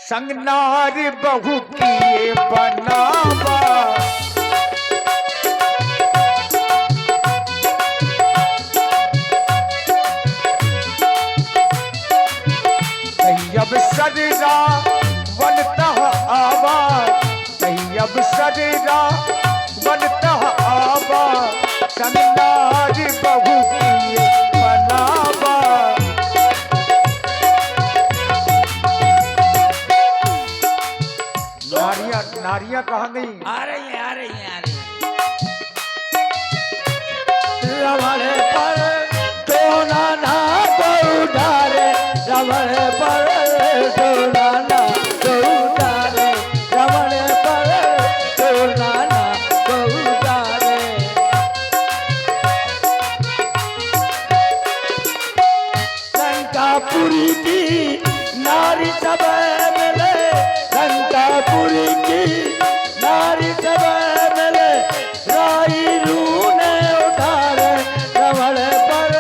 संगनार बहू किए बनावा। अब सजरा बनता आवा, अब सजरा बनता आवा, संगनार बहू किए बनावा। नारियां कहाँ गई? आ रही है, आ रही है, आ रही है। रमण पर सोना ना को उधारे, रमण पर सोना ना को उधारे, रमण पर सोना ना को उधारे। लंकापुरी की नारी सब मिले, लंकापुरी की नारी सब मिले, राई रूने उतारे, रमण पर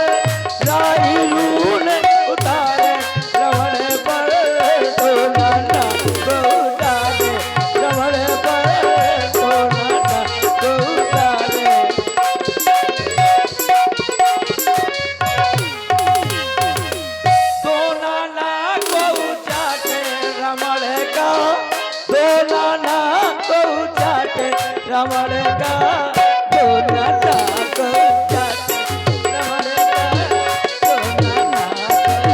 राई रूने उतारे, रमण पर सोना ना को उतारे, रमण पर सोना ना को उतारे। सोना ना को चाटे रमण का, सोना ना को चाटे रमण का, सोना ना को चाटे रमण का, सोना ना को।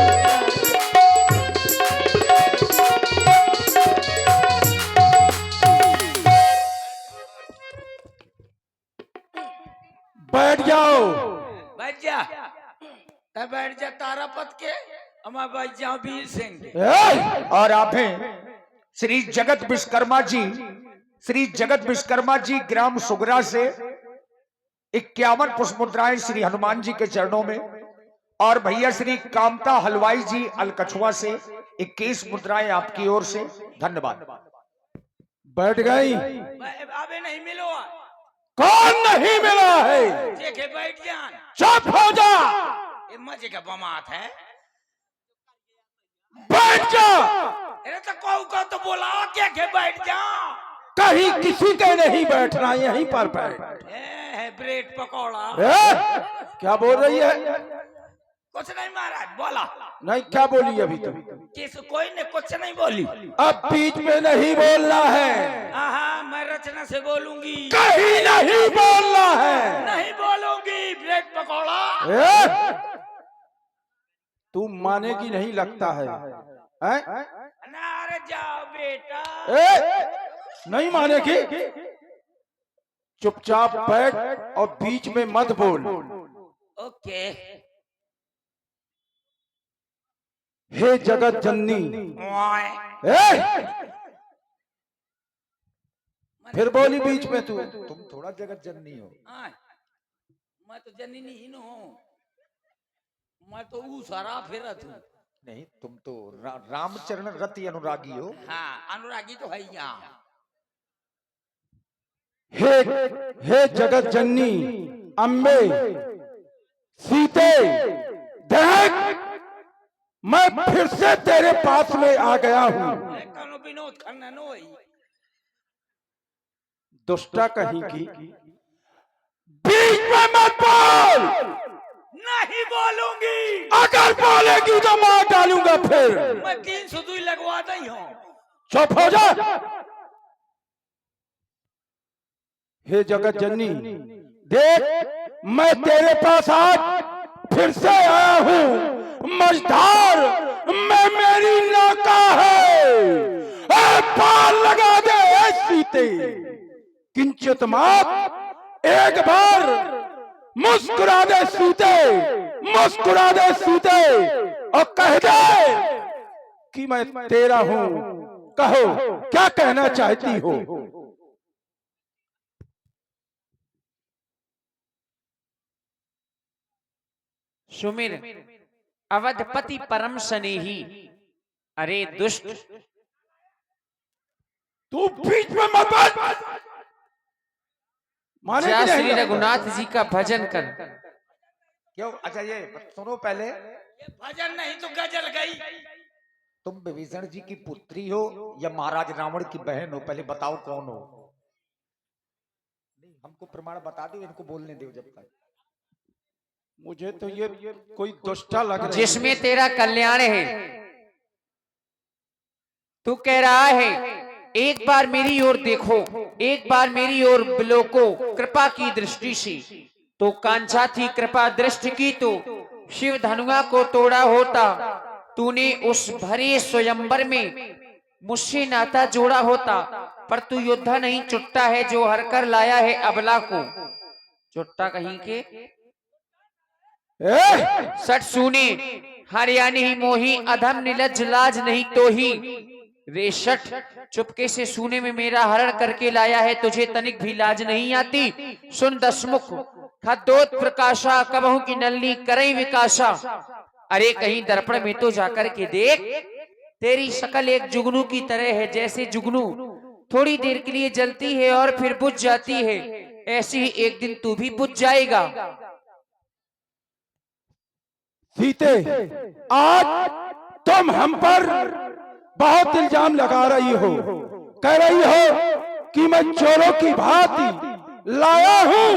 बैठ जाओ। बैठ जा, तब बैठ जा तारापत के, अमा बैठ जाओ वीर सिंह के। और आप हैं श्री जगत विश्वकर्मा जी, श्री जगत विश्वकर्मा जी ग्राम सुगरा से 51 पुष्प मुद्राएं श्री हनुमान जी के चरणों में, और भैया श्री कामता हलवाई जी अलकछुआ से 21 मुद्राएं आपकी ओर से। धन्यवाद। बैठ गई। अबे नहीं मिलो, कौन नहीं मिला है? देखे बैठ जान। चुप हो जा। ये मजे का बमात है। बैठ जा। अरे तो को तो बोला क्या के बैठ जा। कहीं किसी के नहीं बैठना, यहीं पर बैठ। है ब्रेड पकौड़ा। क्या बोल रही है? कुछ नहीं महाराज, बोला नहीं। क्या बोली अभी तुम? किस कोई ने कुछ नहीं बोली। अब बीच में नहीं बोलना है। हाँ, मैं रचना से बोलूंगी। कहीं नहीं बोलना है। नहीं बोलूंगी। ब्रेड पकौड़ा। तू मानेगी नहीं लगता है, अरे जाओ बेटा। नहीं मानेगी। चुपचाप बैठ और बीच में मत बोल। ओके। हे जगत जननी। फिर बोली बीच में तू। तुम थोड़ा जगत जननी हो। मैं तो जननी ही हूँ, मैं तो सारा फेरत हूँ। नहीं, तुम तो रामचरण रति अनुरागी हो। हाँ, अनुरागी तो है यहाँ। हे जगत जननी अम्बे सीते, देख मैं फिर से तेरे पास में आ गया हूँ। विनोद खन्ना नो दुष्टा कहीं की। बीच में मत बोल। नहीं बोलूंगी। अगर बोलेगी तो मार डालूंगा फिर। मैं 300 दूई लगवा दी हूँ। चुप हो जा। हे जगत जननी देख, मैं तेरे पास आज फिर से आया हूँ। मझधार में मेरी नौका है, पार लगा दे सीते। किंचित मात एक बार मुस्कुरा दे सीते, मुस्कुरा दे सीते, और कह दे कि मैं तेरा हूं। कहो क्या कहना चाहती हो? सुमिर अवधपति परम स्नेही। अरे दुष्ट, तू बीच में मत बोल। जा श्री रघुनाथ जी का भजन कर। क्यों? अच्छा ये सुनो पहले। ये भजन नहीं तो गजल गई। तुम विभीषण जी की पुत्री हो या महाराज रावण की बहन हो? पहले बताओ कौन हो। नहीं, हमको प्रमाण बता दो, इनको बोलने दो जब तक। मुझे तो ये कोई दुष्टा लग रही है। जिसमें तेरा कल्याण है। तू कह रहा है एक बार मेरी ओर देखो, एक बार मेरी ओर बिलोको कृपा की दृष्टि से। तो कांचा थी कृपा दृष्टि की तो शिव धनुआ को तोड़ा होता। तूने उस भरे स्वयंवर में मुझसे नाता जोड़ा होता। पर तू योद्धा नहीं चुट्टा है जो हर कर लाया है अबला को। चुट्टा कहीं के सट सुने हरियाणी ही मोही अधम निलज लाज नहीं तो ही। रेशट चुपके से सूने में मेरा हरण करके लाया है, तुझे तनिक भी लाज नहीं आती। सुन दसमुख खद्दोत प्रकाशा कबहू की नल्ली करई विकासा। अरे कहीं दर्पण में तो जाकर के देख, तेरी शकल एक जुगनू की तरह है। जैसे जुगनू थोड़ी देर के लिए जलती है और फिर बुझ जाती है, ऐसे ही एक दिन तू भी बुझ जाएगा। सीते, आज तुम हम पर बहुत इल्जाम लगा रही हो। कह रही हो कि मैं चोरों की भांति लाया हूं,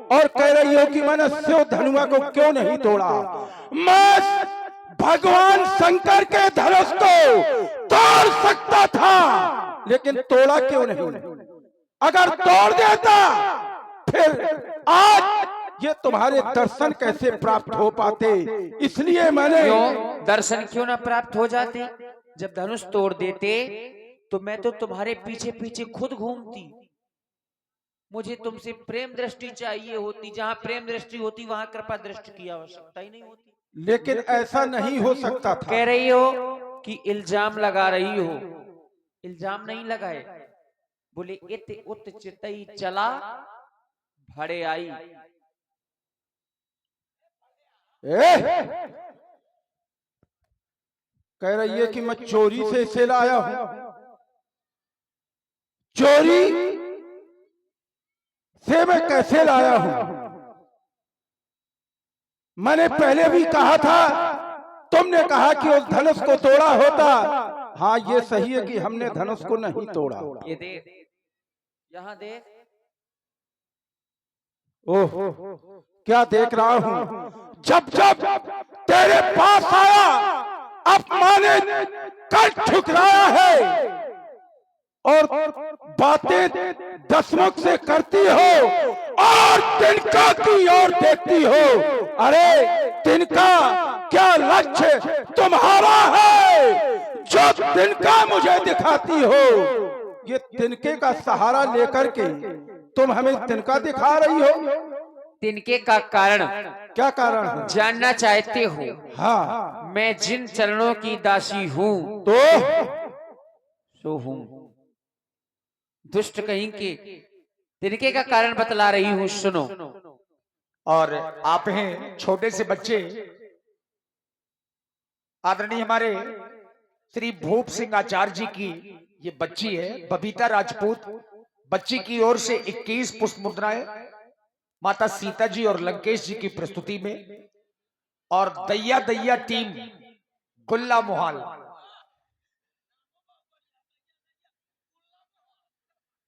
और कह रही हो कि मैंने शिव धनुआ को क्यों नहीं तोड़ा। मैं भगवान शंकर के धनुष को तोड़ सकता था, लेकिन तोड़ा क्यों नहीं? अगर तोड़ देता फिर आज ये तुम्हारे दर्शन कैसे प्राप्त हो पाते? इसलिए मैंने क्यों दर्शन क्यों ना प्राप्त हो जाते? जब धनुष तोड़ देते तो मैं तो तुम्हारे पीछे पीछे खुद घूमती। मुझे तुमसे प्रेम दृष्टि चाहिए होती, जहां प्रेम दृष्टि होती वहां कृपा दृष्टि की आवश्यकता ही नहीं होती। लेकिन ऐसा नहीं हो सकता था। कह रही हो कि इल्जाम लगा रही हो। इल्जाम नहीं लगाए, बोले इत उत चितई चला भड़े आई। कह रही है कि मैं चोरी से इसे लाया हूं। चोरी से मैं कैसे लाया हूं? मैंने पहले भी कहा था, तुमने कहा कि उस धनुष को तोड़ा होता। हाँ, ये सही है कि हमने धनुष को नहीं तोड़ा। ये देख, यहाँ देख। ओह, क्या देख रहा हूं? जब जब तेरे पास आया अपमानित कर ठुकराया है, और बातें दसमुख से करती हो और तिनका की ओर देखती हो। अरे तिनका क्या लक्ष्य तुम्हारा है जो तिनका मुझे दिखाती हो? ये तिनके का सहारा लेकर के तुम हमें तिनका दिखा रही हो। तिनके का कारण क्या कारण है? जानना चाहते हो? हाँ, मैं जिन चरणों की दासी हूँ तो हूँ। दुष्ट कहीं के तिनके का कारण बतला रही हूँ, सुनो। और आप हैं छोटे से बच्चे, आदरणीय हमारे श्री भूप सिंह आचार्य जी की ये बच्ची है बबीता राजपूत। बच्ची की ओर से 21 पुष्प मुद्राएं माता सीता जी और लंकेश जी की प्रस्तुति में। और दैया दैया टीम गुल्ला मोहाल,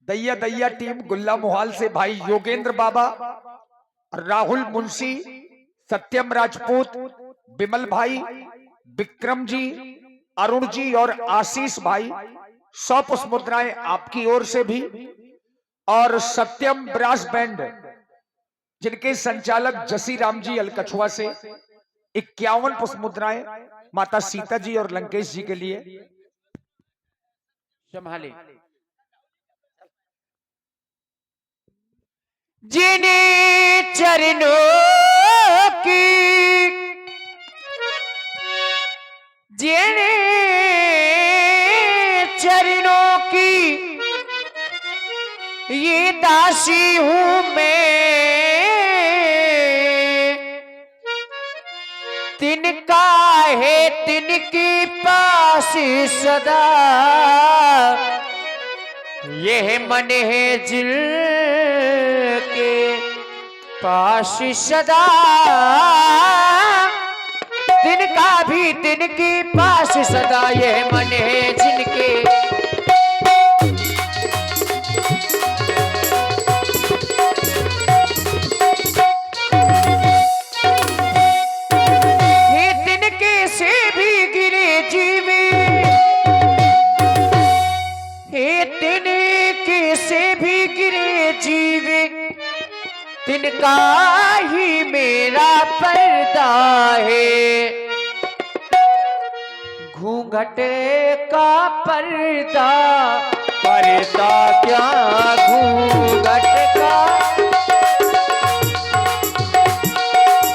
दैया दैया टीम गुल्ला मोहाल से भाई योगेंद्र बाबा, राहुल मुंशी, सत्यम राजपूत, बिमल भाई, विक्रम जी, अरुण जी और आशीष भाई 100 पुष्प मुद्राएं आपकी ओर से भी। और सत्यम ब्रास बैंड जिनके संचालक जसी राम जी अलकछुआ से 51 पुष्प मुद्राएं माता सीता जी और लंकेश जी के लिए। संभाले। जिने चरणों की, जिने चरणों की ये दासी हूं मैं, तिनका है तिनके पास सदा यह मन है जिल के पास सदा। तिनका भी तिनके पास सदा यह मन है जिनके। हे तिनके से भी गिरे जीवे, हे तिनके से भी गिरे जीवे, तिनका ही मेरा पर्दा है। घूंघट का पर्दा, पर्दा क्या घूंघट का,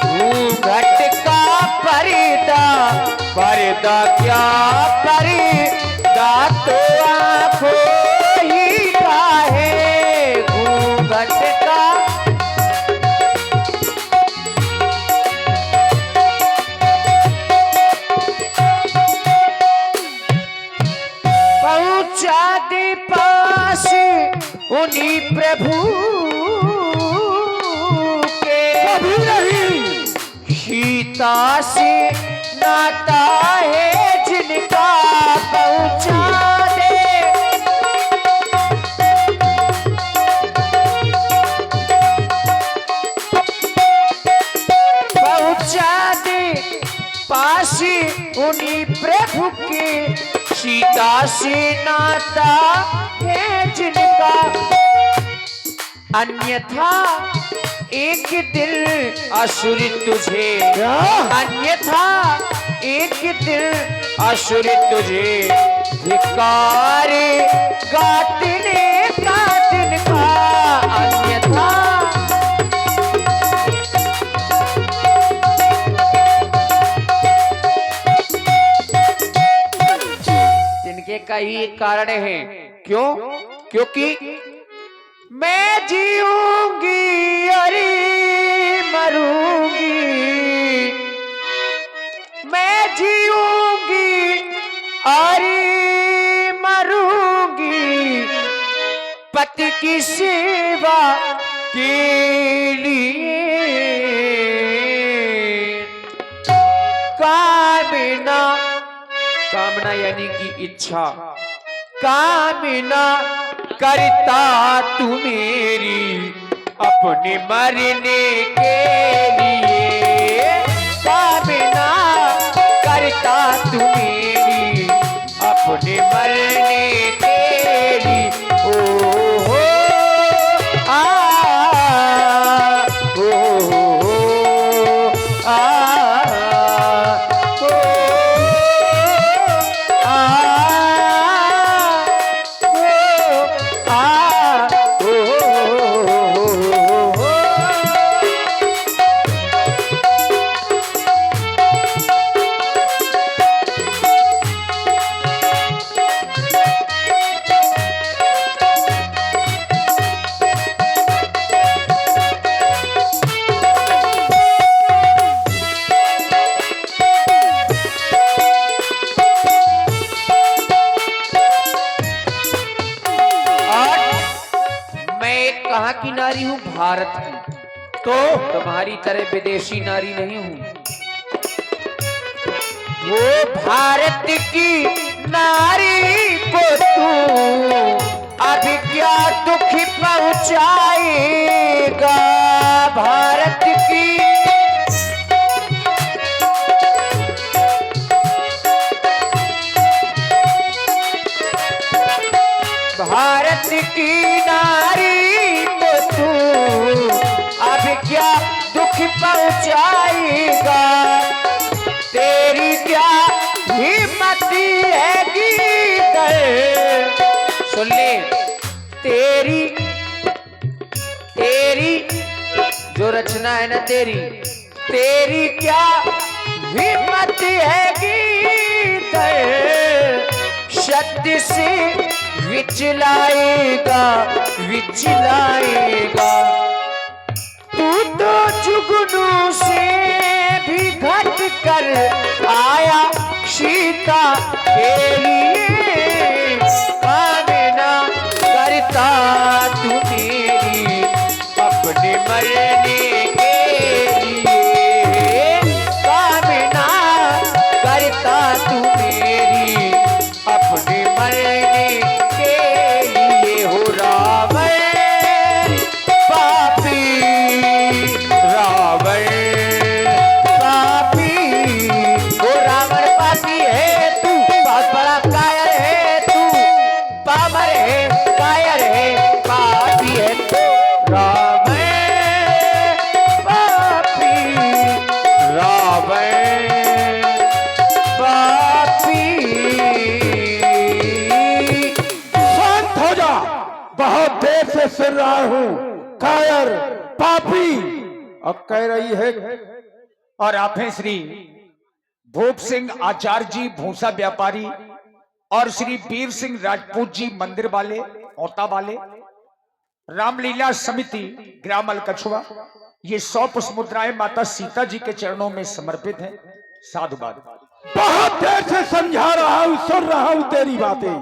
घूंघट का पर्दा, पर्दा क्या पर्दा तो आंखों ही का है। घूंघट का पहुंचा दे पास उन्हीं प्रभु के, कभी नहीं सीता से नाता है जिनका। पहुंचा दे, पहुंचा दे पास उन्हीं प्रभु के, सीता से नाता है जिनका। अन्यथा एक दिल असुर तुझे, क्या? अन्यथा एक दिल असुर तुझे धिक्कारे गातने का तिनका। अन्यथा तिनके का ही एक कारण है। क्यों? क्योंकि मैं जीऊंगी अरे मरूंगी, मैं जीऊंगी अरे मरूंगी, पति की सेवा के लिए। कामना, कामना यानी कि इच्छा, कामना करता तू मेरी अपने मरने के लिए। कामना करता तू मेरी अपने मरने के लिए। ओ हो आ ओ आ कहाँ की नारी हूँ? भारत की। तो तुम्हारी तरह विदेशी नारी नहीं हूँ। वो भारत की नारी को तू अब क्या दुख पहुँचाएगा? भारत की भारत की नारी को तू अब क्या दुख पहुँचाएगा? तेरी क्या हिम्मत है गीदड़, सुन ले, तेरी तेरी जो रचना है ना तेरी, तेरी क्या हिम्मत है गीदड़, सत्य से विचलाएगा विचलाएगा। तू तो जुगनू से भी घट कर आया सीता के लिए। कामना करता तू मेरी अपने मरने के लिए। कामना मरने के लिए हो रावण पापी, रावण पापी, हो रावण पापी है तू, बहुत बड़ा कायर है तू, पामर है, कायर है, पापी है तू, रावण पापी, रावण पापी। शांत हो जा, बहुत देर से सुन रहा हूँ, कायर, पापी। अब कह रही है और आप हैं श्री भूप सिंह आचार्य जी भूसा व्यापारी और श्री वीर सिंह राजपूत जी मंदिर वाले औता वाले, रामलीला समिति ग्राम अलकछुआ। ये 100 पुष्प मुद्राएं माता सीता जी के चरणों में समर्पित हैं। साधुवाद। बहुत देर से समझा रहा हूँ, सुन रहा हूँ तेरी बातें।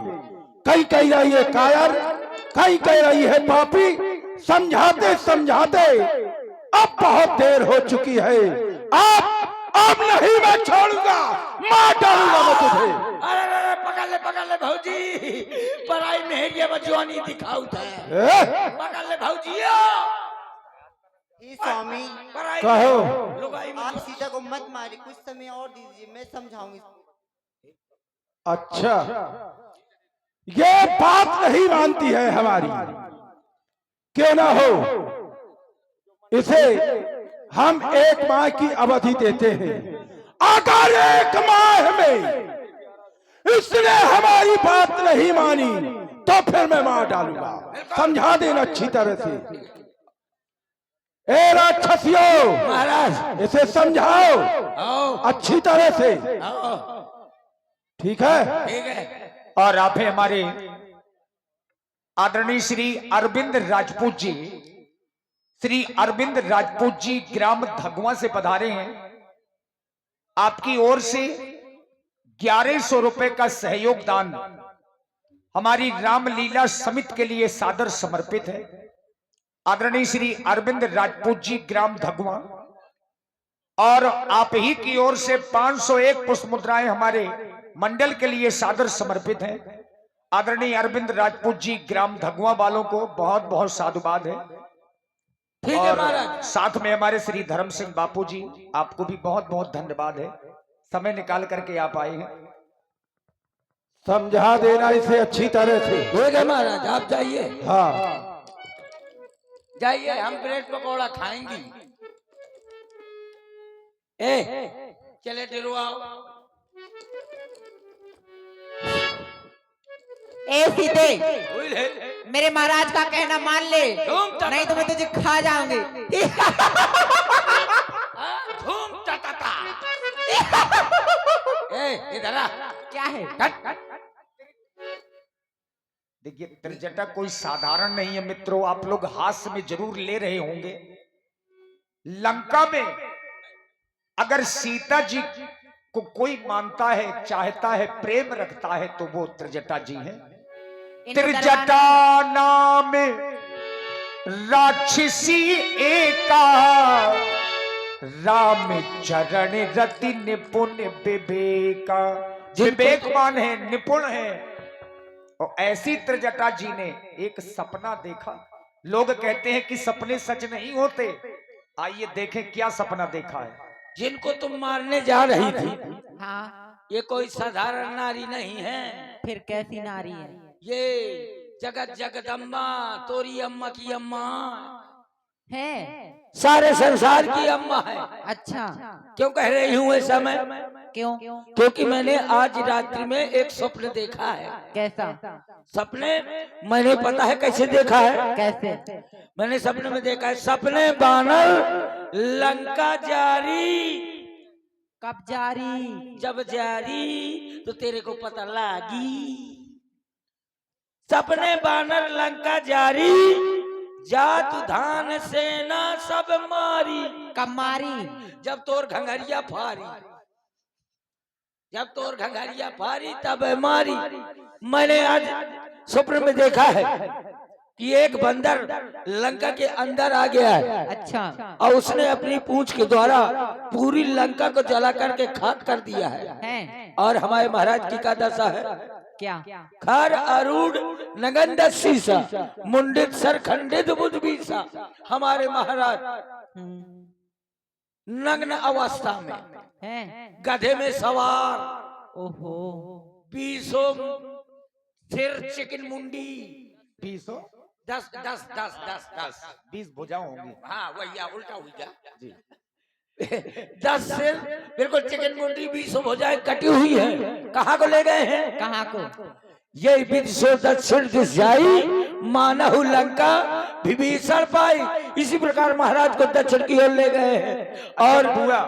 कहीं कह रही है कायर, कहीं कह रही है पापी। समझाते समझाते अब बहुत देर हो चुकी है। अब नहीं मैं छोड़ूंगा, मार डालूंगा मैं तुझे। अरे पकड़ ले भौजी, पराई मेहरिया बजवानी दिखाऊ था। पकड़ ले भौजी, हे स्वामी, कहो। लुगाई में आप सीता को मत मारिए, कुछ समय और दीजिए, मैं समझाऊंगी। अच्छा, ये बात नहीं मानती है हमारी, क्यों ना हो। इसे हम 1 माह की अवधि देते हैं। अगर 1 माह में इसने हमारी बात नहीं मानी तो फिर मैं मार डालूंगा। समझा देना अच्छी तरह से। ए राक्षसियों, महाराज इसे समझाओ आओ अच्छी तरह से, आओ, ठीक है? ठीक है। और आप हैं हमारे आदरणीय श्री अरविंद राजपूत जी, श्री अरविंद राजपूत जी ग्राम धगवा से पधारे हैं। आपकी ओर से 1100 रुपए का सहयोग दान हमारी रामलीला समिति के लिए सादर समर्पित है। आदरणीय श्री अरविंद राजपूत जी ग्राम धगवा, और आप ही की ओर से 501 पुष्प मुद्राएं हमारे मंडल के लिए सादर समर्पित हैं। आदरणीय अरविंद राजपूत जी ग्राम धगवा वालों को बहुत बहुत साधुवाद है। ठीक है और महाराज। साथ में हमारे श्री धर्म सिंह बापू जी, आपको भी बहुत बहुत धन्यवाद है, समय निकाल करके आप आए हैं। समझा देना इसे अच्छी तरह से। ठीक है महाराज, आप जाइए, हाँ, जाइए, हम ब्रेड पकौड़ा खाएंगी। चले डेरो आओ। ए सीते, कोई ले। मेरे महाराज का कहना मान ले, नहीं तो मैं तुझे खा जाऊंगी। धूम टटटा। इधर आ। क्या है? देखिए, त्रिजटा कोई साधारण नहीं है मित्रों, आप लोग हास्य में जरूर ले रहे होंगे। लंका में अगर सीता जी को कोई मानता है, चाहता है, प्रेम रखता है, तो वो त्रिजटा जी हैं। त्रिजटा नाम राक्षसी एका, राम चरण रति निपुण विवेका। विवेकवान है, निपुण है। और ऐसी त्रिजटा जी ने एक सपना देखा। लोग कहते हैं कि सपने सच नहीं होते। आइए देखें क्या सपना देखा है। जिनको तुम मारने जा रही थी, हाँ, ये कोई साधारण नारी नहीं है। फिर कैसी नारी है? ये जगत जगदम्बा, तोरी अम्मा की अम्मा, है? सारे संसार की अम्मा है। अच्छा, क्यों कह रही हूँ ऐसा मैं? क्यों? क्योंकि मैंने आज रात्रि में एक स्वप्न देखा है। कैसा? सपने मैंने पता है कैसे देखा है। कैसे? मैंने सपने में देखा है, सपने बानर लंका जारी, कब जारी? जब जारी तो तेरे को पता लागी। सपने बानर लंका जारी, जात धान सेना सब मारी। कब मारी? जब तोर घंघरिया फारी, जब तोर घंघरिया फारी तब मारी। मैंने आज स्वप्न में देखा है कि एक बंदर लंका के अंदर आ गया है। अच्छा, और उसने अपनी पूंछ के द्वारा पूरी लंका को जला करके खाक कर दिया है। है? और हमारे महाराज की क्या दशा है? क्या खर अरूढ़ नगंध शीसा मुंडित सर खंडित बुध बीसा। हमारे महाराज नग्न अवस्था में है? गधे में सवार, ओहो, 20 सिर चिकन मुंडी, 20 10 10 10 10 10 20 भुजाएं होंगी। हाँ वही उल्टा हुई क्या जी 10 सिर बिल्कुल चिकन मुंडी, 20 भुजाएं कटी हुई है। कहाँ को ले गए हैं? कहाँ को? ये विदिशो दक्षिण दिश जाई मानहु लंका विभीषण पाई। इसी प्रकार महाराज को दक्षिण की ओर ले गए हैं। और बुआ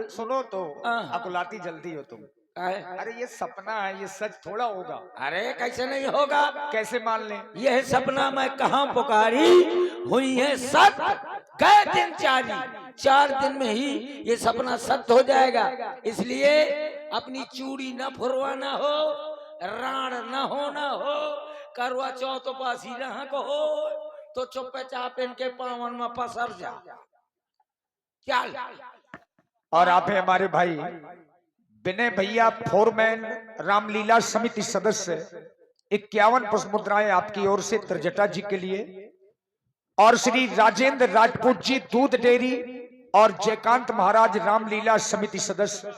सुनो तो, हाँ। अकुलाती जल्दी हो तुम। अरे अरे ये सपना है, ये सच थोड़ा होगा। कैसे नहीं होगा? कैसे मान लें? यह सपना मैं कहाँ पुकारी हुई है सत। गए दिन 4 दिन में ही ये सपना सत्य हो जाएगा। इसलिए अपनी चूड़ी न फुरवाना हो, राण न होना हो, करवा चौथ पासी रहा को हो तो चुप्पे चाप इनके पावन में पसर जा। चल और आप हैं हमारे भाई विनय भैया फोरमैन, रामलीला समिति सदस्य। 51 पुष्प मुद्राएं आपकी ओर से त्रिजटा जी के लिए। और श्री राजेंद्र राजपूत जी दूध डेयरी और जयकांत महाराज रामलीला समिति सदस्य